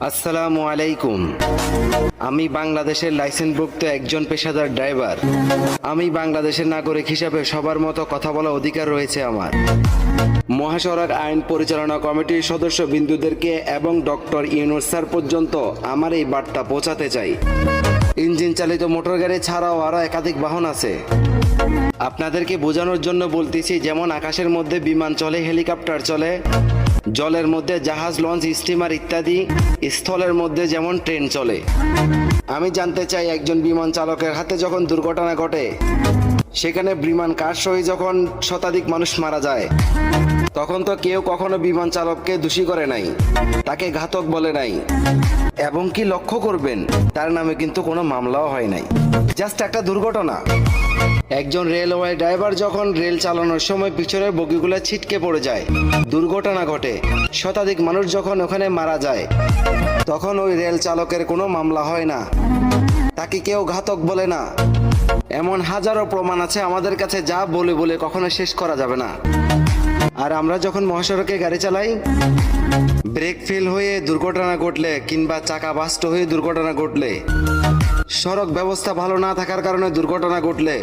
আসসালামু আলাইকুম। আমি বাংলাদেশের লাইসেন্সভুক্ত একজন পেশাদার ড্রাইভার। আমি বাংলাদেশের নাগরিক হিসাবে সবার মতো কথা বলার অধিকার রয়েছে আমার। মহাসড়ক আইন পরিচালনা কমিটির সদস্য বিন্দুদেরকে এবং ডক্টর ইউনূস স্যার পর্যন্ত আমার এই বার্তা পৌঁছাতে চাই। ইঞ্জিন চালিত মোটর গাড়ি ছাড়াও আরও একাধিক বাহন আছে। আপনাদেরকে বোঝানোর জন্য বলতেছি, যেমন আকাশের মধ্যে বিমান চলে, হেলিকপ্টার চলে, জলের মধ্যে জাহাজ, লঞ্চ, স্টিমার ইত্যাদি, স্থলের মধ্যে যেমন ট্রেন চলে। আমি জানতে চাই, একজন বিমান চালকের হাতে যখন দুর্ঘটনা ঘটে, সেখানে বিমান কার সহি যখন শতাধিক মানুষ মারা যায়, তখন তো কেউ কখনো বিমান চালককে দোষী করে নাই, তাকে ঘাতক বলে নাই, এবং কি লক্ষ্য করবেন, তার নামে কিন্তু কোনো মামলাও হয় নাই। জাস্ট একটা দুর্ঘটনা। একজন রেলওয়ে ড্রাইভার যখন রেল চালানোর সময় পিছনের বগিগুলো ছিটকে পড়ে যায়, দুর্ঘটনা ঘটে, শতাধিক মানুষ যখন ওখানে মারা যায়, তখন ওই রেল চালকের কোনো মামলা হয় না, তাকে কেউ ঘাতক বলে না। এমন হাজারো প্রমাণ আছে আমাদের কাছে, যা বলে বলে কখনো শেষ করা যাবে না। আর আমরা যখন মহাসড়কে গাড়ি চালাই, ব্রেক ফেল হয়ে দুর্ঘটনা ঘটলে কিংবা চাকা বাস্ট হয়ে দুর্ঘটনা ঘটলে, সড়ক ব্যবস্থা ভালো না থাকার কারণে দুর্ঘটনা ঘটলে,